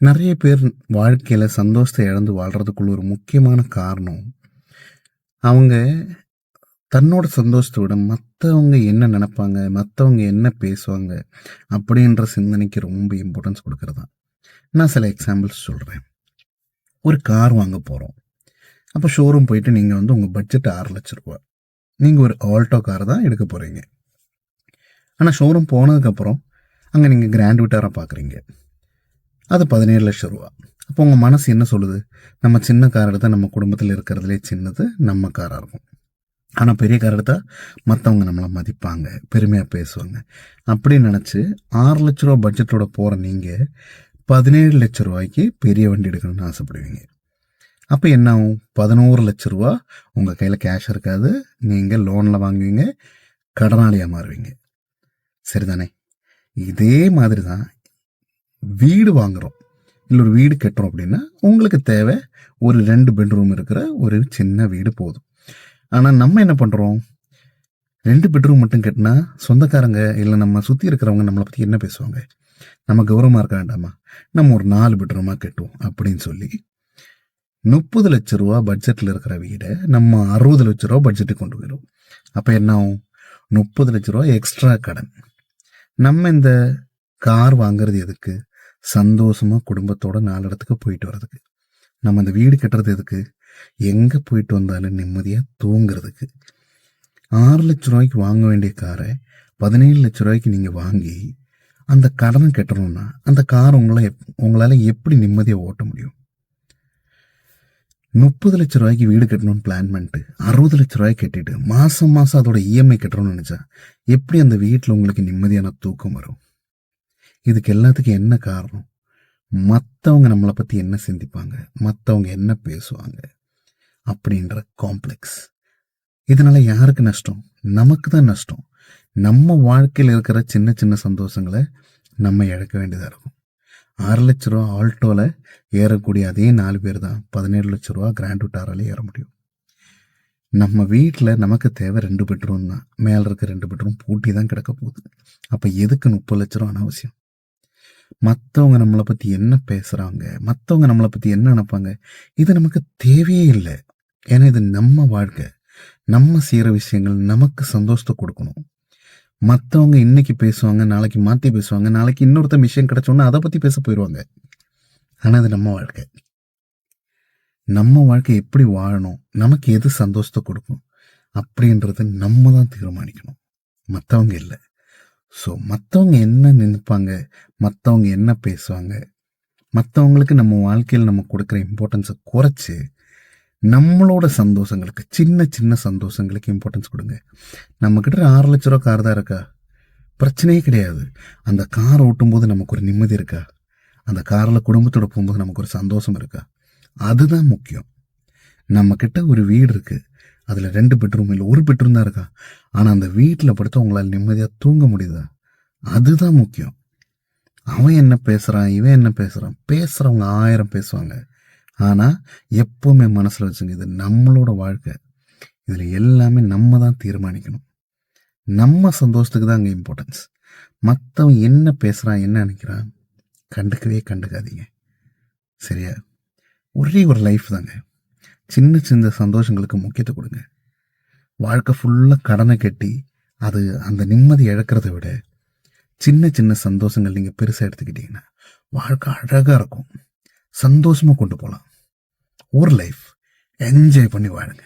நிறைய பேர் வாழ்க்கையில் சந்தோஷத்தை இழந்து வாழ்கிறதுக்குள்ள ஒரு முக்கியமான காரணம், அவங்க தன்னோட சந்தோஷத்தை விட மற்றவங்க என்ன நினைப்பாங்க, மற்றவங்க என்ன பேசுவாங்க அப்படின்ற சிந்தனைக்கு ரொம்ப இம்பார்ட்டன்ஸ் கொடுக்கறது தான். நான் சில எக்ஸாம்பிள்ஸ் சொல்கிறேன். ஒரு கார் வாங்க போகிறோம். அப்போ ஷோரூம் போயிட்டு நீங்கள் உங்கள் பட்ஜெட் 6,00,000 ரூபா. நீங்கள் ஒரு ஆல்டோ கார் தான் எடுக்க போகிறீங்க. ஆனால் ஷோரூம் போனதுக்கப்புறம் அங்கே நீங்கள் கிராண்ட் விட்டாராக பார்க்குறீங்க. அது 17,00,000 ரூபா. அப்போ உங்கள் மனசு என்ன சொல்லுது? நம்ம சின்ன கார் எடுத்தால் நம்ம குடும்பத்தில் இருக்கிறதுலே சின்னது நம்ம காராக இருக்கும். ஆனால் பெரிய கார் எடுத்தால் மற்றவங்க நம்மளை மதிப்பாங்க, பெருமையாக பேசுவாங்க. அப்படின்னு நினச்சி 6,00,000 ரூபா பட்ஜெட்டோட போகிற நீங்கள் 17,00,000 ரூபாய்க்கு பெரிய வண்டி எடுக்கணும்னு ஆசைப்படுவீங்க. அப்போ என்ன ஆகும்? 11,00,000 ரூபா உங்கள் கையில் கேஷ் இருக்காது. நீங்கள் லோனில் வாங்குவீங்க, கடனாளியாக மாறுவீங்க. சரிதானே? இதே மாதிரி தான் வீடு வாங்குகிறோம், இல்லை ஒரு வீடு கட்டுறோம் அப்படின்னா உங்களுக்கு தேவை ஒரு 2 பெட்ரூம் இருக்கிற ஒரு சின்ன வீடு போதும். ஆனால் நம்ம என்ன பண்ணுறோம்? 2 பெட்ரூம் மட்டும் கட்டினா சொந்தக்காரங்க இல்லை நம்ம சுற்றி இருக்கிறவங்க நம்மளை பற்றி என்ன பேசுவாங்க? நம்ம கௌரவமாக இருக்க வேண்டாமா? நம்ம ஒரு 4 பெட்ரூமாக கட்டுவோம் அப்படின்னு சொல்லி 30,00,000 ரூபா பட்ஜெட்டில் இருக்கிற வீடை நம்ம 60,00,000 ரூபா பட்ஜெட்டுக்கு கொண்டு போயிடும். அப்போ என்ன ஆகும்? 30,00,000 ரூபா எக்ஸ்ட்ரா கடன். நம்ம இந்த கார் வாங்குறது எதுக்கு? சந்தோஷமாக குடும்பத்தோட 4 இடத்துக்கு போயிட்டு வர்றதுக்கு. நம்ம இந்த வீடு கட்டுறது எதுக்கு? எங்கே போயிட்டு வந்தாலும் நிம்மதியாக தூங்குறதுக்கு. 6,00,000 ரூபாய்க்கு வாங்க வேண்டிய காரை 17,00,000 ரூபாய்க்கு நீங்கள் வாங்கி அந்த கடனை கட்டணும்னா அந்த கார் உங்களால் எப்படி நிம்மதியாக ஓட்ட முடியும்? 30,00,000 ரூபாய்க்கு வீடு கட்டணும்னு பிளான் பண்ணிட்டு 60,00,000 ரூபாய்க்கு கட்டிட்டு மாதம் மாதம் அதோட இஎம்ஐ கட்டணும்னு நினச்சா எப்படி அந்த வீட்டில் உங்களுக்கு நிம்மதியான தூக்கம் வரும்? இதுக்கு எல்லாத்துக்கும் என்ன காரணம்? மற்றவங்க நம்மளை பற்றி என்ன சிந்திப்பாங்க, மற்றவங்க என்ன பேசுவாங்க அப்படின்ற காம்ப்ளெக்ஸ். இதனால யாருக்கு நஷ்டம்? நமக்கு தான் நஷ்டம். நம்ம வாழ்க்கையில் இருக்கிற சின்ன சின்ன சந்தோஷங்களை நம்ம இழக்க வேண்டியதாக இருக்கும். 6,00,000 ரூபா ஆல்டோவில் ஏறக்கூடிய அதே 4 பேர் தான் 17,00,000 ரூபா கிராண்ட் விட்டாராலே ஏற முடியும். நம்ம வீட்டில் நமக்கு தேவை 2 பெட்ரூம் தான். மேலே இருக்க 2 பெட்ரூம் பூட்டி தான் கிடக்க போகுது. அப்போ எதுக்கு 30,00,000 ரூபா அனாவசியம்? மற்றவங்க நம்மளை பற்றி என்ன பேசுகிறாங்க, மற்றவங்க நம்மளை பற்றி என்ன நினைப்பாங்க, இது நமக்கு தேவையே இல்லை. ஏன்னா இது நம்ம வாழ்க்கை. நம்ம செய்கிற விஷயங்கள் நமக்கு சந்தோஷத்தை கொடுக்கணும். மற்றவங்க இன்னைக்கு பேசுவாங்க, நாளைக்கு மாற்றி பேசுவாங்க, நாளைக்கு இன்னொருத்த விஷயம் கிடைச்சோன்னா அதை பற்றி பேச போயிடுவாங்க. ஆனால் இது நம்ம வாழ்க்கை. நம்ம வாழ்க்கை எப்படி வாழணும், நமக்கு எது சந்தோஷத்தை கொடுக்கும் அப்படின்றது நம்ம தான் தீர்மானிக்கணும், மற்றவங்க இல்லை. ஸோ மற்றவங்க என்ன நினைப்பாங்க, மற்றவங்க என்ன பேசுவாங்க, மற்றவங்களுக்கு நம்ம வாழ்க்கையில் நம்ம கொடுக்குற இம்பார்ட்டன்ஸை குறைச்சி நம்மளோட சந்தோஷங்களுக்கு, சின்ன சின்ன சந்தோஷங்களுக்கு இம்பார்ட்டன்ஸ் கொடுங்க. நம்மக்கிட்ட 6,00,000 ரூபா கார் தான் இருக்கா? பிரச்சனையே கிடையாது. அந்த கார் ஓட்டும்போது நமக்கு ஒரு நிம்மதி இருக்கா? அந்த காரில் குடும்பத்தோட போகும்போது நமக்கு ஒரு சந்தோஷம் இருக்கா? அதுதான் முக்கியம். நம்மக்கிட்ட ஒரு வீடு இருக்குது, அதில் 2 பெட்ரூம் இல்லை 1 பெட்ரூம் தான் இருக்கா? ஆனால் அந்த வீட்டில் படுத்த உங்களால் நிம்மதியாக தூங்க முடியுதா? அதுதான் முக்கியம். அவன் என்ன பேசுகிறான், இவன் என்ன பேசுகிறான், பேசுகிறவங்க 1000 பேசுவாங்க. ஆனால் எப்போவுமே மனசில் வச்சுங்க, இது நம்மளோட வாழ்க்கை. இதில் எல்லாமே நம்ம தான் தீர்மானிக்கணும். நம்ம சந்தோஷத்துக்கு தான் அங்கே இம்பார்ட்டன்ஸ். மற்றவன் என்ன பேசுகிறான், என்ன நினைக்கிறான், கண்டுக்காதீங்க. சரியா? ஒரே ஒரு லைஃப் தாங்க. சின்ன சின்ன சந்தோஷங்களுக்கு முக்கியத்துவம் கொடுங்க. வாழ்க்கை ஃபுல்லாக கடனை கட்டி அது அந்த நிம்மதி இழக்கிறத விட சின்ன சின்ன சந்தோஷங்கள் நீங்கள் பெருசாக எடுத்துக்கிட்டீங்கன்னா வாழ்க்கை அழகாக இருக்கும். சந்தோஷமாக கொண்டு போகலாம். ஒரு லைஃப் என்ஜாய் பண்ணி வாழுங்க.